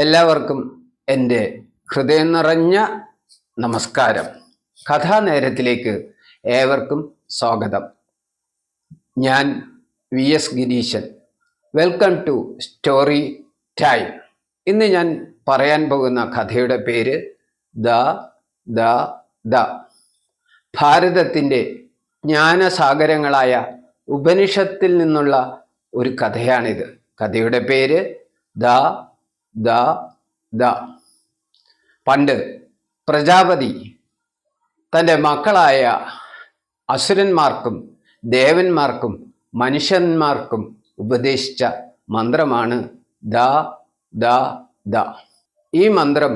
എല്ലാവർക്കും എൻ്റെ ഹൃദയം നിറഞ്ഞ നമസ്കാരം. കഥാനേരത്തിലേക്ക് ഏവർക്കും സ്വാഗതം. ഞാൻ VS Gireeshan. Welcome to story time. ഇന്ന് ഞാൻ പറയാൻ പോകുന്ന കഥയുടെ പേര് ദ. ഭാരതത്തിൻ്റെ ജ്ഞാനസാഗരങ്ങളായ ഉപനിഷത്തിൽ നിന്നുള്ള ഒരു കഥയാണിത്. കഥയുടെ പേര് ദ. പണ്ട് പ്രജാപതി തൻ്റെ മക്കളായ അസുരന്മാർക്കും ദേവന്മാർക്കും മനുഷ്യന്മാർക്കും ഉപദേശിച്ച മന്ത്രമാണ് ദ. ഈ മന്ത്രം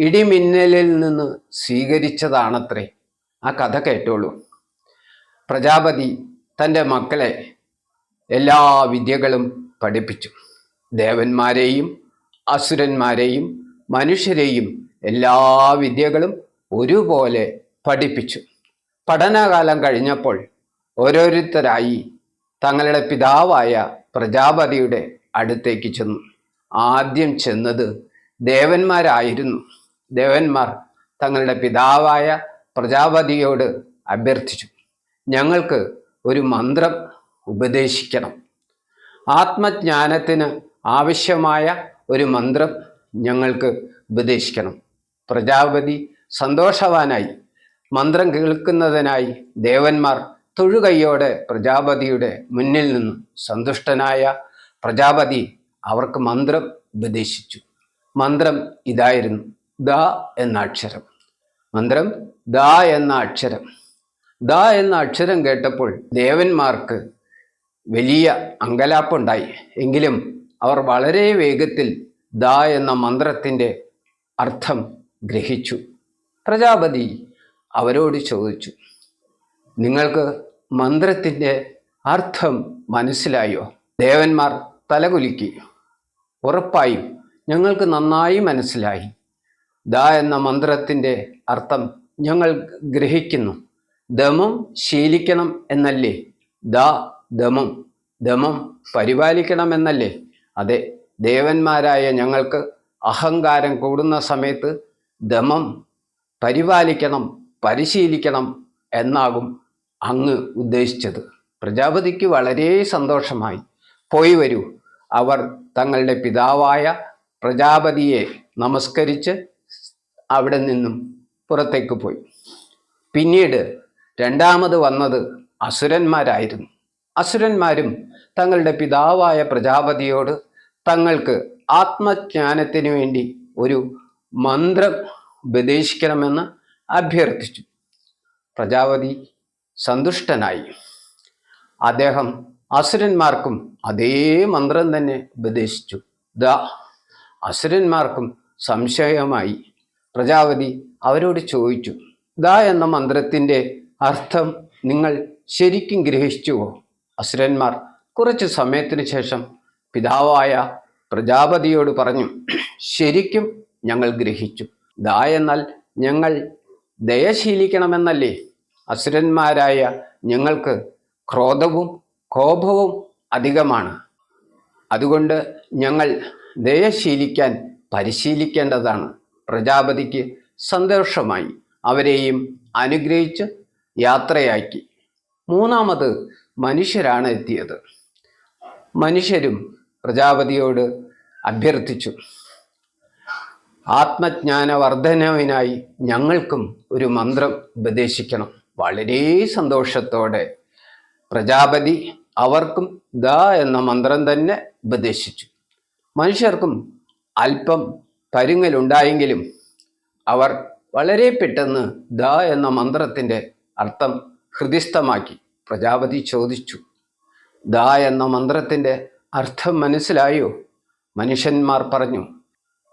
ഇടിമിന്നലിൽ നിന്ന് സ്വീകരിച്ചതാണത്രേ. ആ കഥ കേട്ടോളൂ. പ്രജാപതി തൻ്റെ മക്കളെ എല്ലാ വിദ്യകളും പഠിപ്പിച്ചു. ദേവന്മാരെയും അസുരന്മാരെയും മനുഷ്യരെയും എല്ലാ വിദ്യകളും ഒരുപോലെ പഠിപ്പിച്ചു. പഠനകാലം കഴിഞ്ഞപ്പോൾ ഓരോരുത്തരായി തങ്ങളുടെ പിതാവായ പ്രജാപതിയുടെ അടുത്തേക്ക് ചെന്നു. ആദ്യം ചെന്നത് ദേവന്മാരായിരുന്നു. ദേവന്മാർ തങ്ങളുടെ പിതാവായ പ്രജാപതിയോട് അഭ്യർത്ഥിച്ചു, ഞങ്ങൾക്ക് ഒരു മന്ത്രം ഉപദേശിക്കണം. ആത്മജ്ഞാനത്തിന് ആവശ്യമായ ഒരു മന്ത്രം ഞങ്ങൾക്ക് ഉപദേശിക്കണം. പ്രജാപതി സന്തോഷവാനായി. മന്ത്രം കേൾക്കുന്നതിനായി ദേവന്മാർ തൊഴുകൈയോടെ പ്രജാപതിയുടെ മുന്നിൽ നിന്ന് സന്തുഷ്ടനായ പ്രജാപതി അവർക്ക് മന്ത്രം ഉപദേശിച്ചു. മന്ത്രം ഇതായിരുന്നു: ദ എന്ന അക്ഷരം. മന്ത്രം ദ എന്ന അക്ഷരം. ദ എന്ന അക്ഷരം കേട്ടപ്പോൾ ദേവന്മാർക്ക് വലിയ അങ്കലാപ്പുണ്ടായി. എങ്കിലും അവർ വളരെ വേഗത്തിൽ ദ എന്ന മന്ത്രത്തിൻ്റെ അർത്ഥം ഗ്രഹിച്ചു. പ്രജാപതി അവരോട് ചോദിച്ചു, നിങ്ങൾക്ക് മന്ത്രത്തിൻ്റെ അർത്ഥം മനസ്സിലായോ? ദേവന്മാർ തലകുലുക്കി. ഉറപ്പായും ഞങ്ങൾക്ക് നന്നായി മനസ്സിലായി. ദ എന്ന മന്ത്രത്തിൻ്റെ അർത്ഥം ഞങ്ങൾ ഗ്രഹിക്കുന്നു. ദമം ശീലിക്കണം എന്നല്ലേ? ദമം പരിപാലിക്കണം എന്നല്ലേ? അതെ, ദേവന്മാരായ ഞങ്ങൾക്ക് അഹങ്കാരം കൂടുന്ന സമയത്ത് ദമം പരിപാലിക്കണം, പരിശീലിക്കണം എന്നാകും അങ്ങ് ഉദ്ദേശിച്ചത്. പ്രജാപതിക്ക് വളരെ സന്തോഷമായി. പോയി വരൂ. അവർ തങ്ങളുടെ പിതാവായ പ്രജാപതിയെ നമസ്കരിച്ച് അവിടെ നിന്നും പുറത്തേക്ക് പോയി. പിന്നീട് രണ്ടാമത് വന്നത് അസുരന്മാരായിരുന്നു. അസുരന്മാരും തങ്ങളുടെ പിതാവായ പ്രജാപതിയോട് തങ്ങൾക്ക് ആത്മജ്ഞാനത്തിന് വേണ്ടി ഒരു മന്ത്രം ഉപദേശിക്കണമെന്ന് അഭ്യർത്ഥിച്ചു. പ്രജാപതി സന്തുഷ്ടനായി. അദ്ദേഹം അസുരന്മാർക്കും അതേ മന്ത്രം തന്നെ ഉപദേശിച്ചു. അസുരന്മാർക്കും സംശയമായി. പ്രജാപതി അവരോട് ചോദിച്ചു, ദ എന്ന മന്ത്രത്തിൻ്റെ അർത്ഥം നിങ്ങൾ ശരിക്കും ഗ്രഹിച്ചുവോ? അസുരന്മാർ കുറച്ച് സമയത്തിന് ശേഷം പിതാവായ പ്രജാപതിയോട് പറഞ്ഞു, ശരിക്കും ഞങ്ങൾ ഗ്രഹിച്ചു. ദ എന്നാൽ ഞങ്ങൾ ദയശീലിക്കണമെന്നല്ലേ? അസുരന്മാരായ ഞങ്ങൾക്ക് ക്രോധവും കോപവും അധികമാണ്. അതുകൊണ്ട് ഞങ്ങൾ ദയശീലിക്കാൻ പരിശീലിക്കേണ്ടതാണ്. പ്രജാപതിക്ക് സന്തോഷമായി. അവരെയും അനുഗ്രഹിച്ച് യാത്രയാക്കി. മൂന്നാമത് മനുഷ്യരാണ് എത്തിയത്. മനുഷ്യരും പ്രജാപതിയോട് അഭ്യർത്ഥിച്ചു, ആത്മജ്ഞാന വർധനവിനായി ഞങ്ങൾക്കും ഒരു മന്ത്രം ഉപദേശിക്കണം. വളരെ സന്തോഷത്തോടെ പ്രജാപതി അവർക്കും ദ എന്ന മന്ത്രം തന്നെ ഉപദേശിച്ചു. മനുഷ്യർക്കും അല്പം പരുങ്ങലുണ്ടായെങ്കിലും അവർ വളരെ പെട്ടെന്ന് ദ എന്ന മന്ത്രത്തിൻ്റെ അർത്ഥം ഹൃദിസ്ഥമാക്കി. പ്രജാപതി ചോദിച്ചു, ദ എന്ന മന്ത്രത്തിൻ്റെ അർത്ഥം മനസ്സിലായോ? മനുഷ്യന്മാർ പറഞ്ഞു,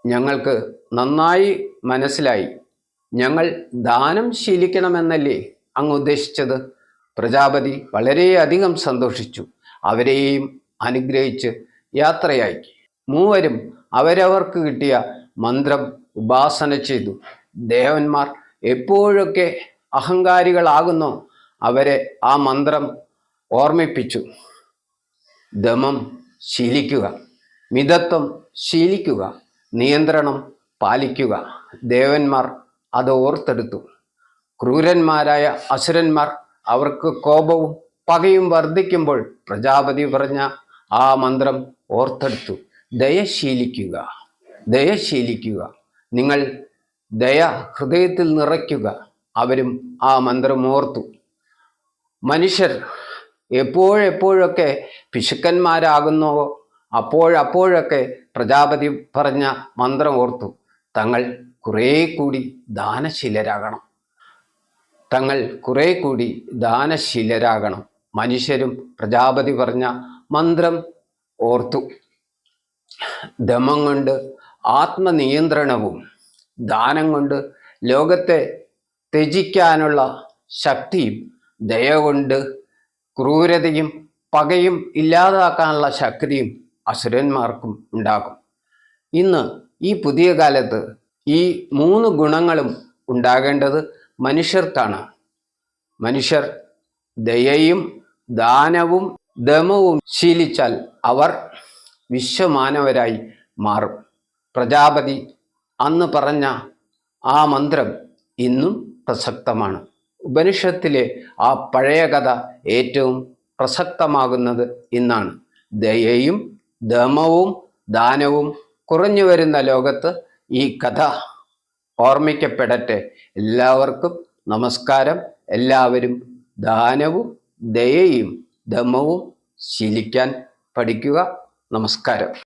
ഞങ്ങൾക്ക് നന്നായി മനസ്സിലായി. ഞങ്ങൾ ദാനം ശീലിക്കണമെന്നല്ലേ അങ്ങ് ഉദ്ദേശിച്ചത്? പ്രജാപതി വളരെയധികം സന്തോഷിച്ചു. അവരെയും അനുഗ്രഹിച്ച് യാത്രയാക്കി. മൂവരും അവരവർക്ക് കിട്ടിയ മന്ത്രം ഉപാസന ചെയ്തു. ദേവന്മാർ എപ്പോഴൊക്കെ അഹങ്കാരികളാകുന്നോ അവരെ ആ മന്ത്രം ഓർമ്മിപ്പിച്ചു. ദമം ശീലിക്കുക, മിതത്വം ശീലിക്കുക, നിയന്ത്രണം പാലിക്കുക. ദേവന്മാർ അത് ഓർത്തെടുത്തു. ക്രൂരന്മാരായ അസുരന്മാർ അവർക്ക് കോപവും പകയും വർദ്ധിക്കുമ്പോൾ പ്രജാപതി പറഞ്ഞ ആ മന്ത്രം ഓർത്തെടുത്തു. ദയശീലിക്കുക, ദയശീലിക്കുക, നിങ്ങൾ ദയ ഹൃദയത്തിൽ നിറയ്ക്കുക. അവരും ആ മന്ത്രം ഓർത്തു. മനുഷ്യർ എപ്പോഴെപ്പോഴൊക്കെ പിശുക്കന്മാരാകുന്നുവോ അപ്പോഴൊക്കെ പ്രജാപതി പറഞ്ഞ മന്ത്രം ഓർത്തു. തങ്ങൾ കുറേ കൂടി ദാനശീലരാകണം, തങ്ങൾ കുറേ കൂടി ദാനശീലരാകണം. മനുഷ്യരും പ്രജാപതി പറഞ്ഞ മന്ത്രം ഓർത്തു. ദമം കൊണ്ട് ആത്മനിയന്ത്രണവും ദാനം കൊണ്ട് ലോകത്തെ ത്യജിക്കാനുള്ള ശക്തിയും ദയ കൊണ്ട് ക്രൂരതയും പകയും ഇല്ലാതാക്കാനുള്ള ശക്തിയും അസുരന്മാർക്കും ഉണ്ടാകും. ഇന്ന് ഈ പുതിയ കാലത്ത് ഈ 3 ഗുണങ്ങളും ഉണ്ടാകേണ്ടത് മനുഷ്യർക്കാണ്. മനുഷ്യർ ദയയും ദാനവും ദമവും ശീലിച്ചാൽ അവർ വിശ്വമാനവരായി മാറും. പ്രജാപതി അന്ന് പറഞ്ഞ ആ മന്ത്രം ഇന്നും പ്രസക്തമാണ്. ഉപനിഷത്തിലെ ആ പഴയ കഥ ഏറ്റവും പ്രസക്തമാകുന്നത് ഇന്നാണ്. ദയയും ദമവും ദാനവും കുറഞ്ഞു വരുന്ന ലോകത്ത് ഈ കഥ ഓർമ്മിക്കപ്പെടട്ടെ. എല്ലാവർക്കും നമസ്കാരം. എല്ലാവരും ദാനവും ദയയും ദമവും ശീലിക്കാൻ പഠിക്കുക. നമസ്കാരം.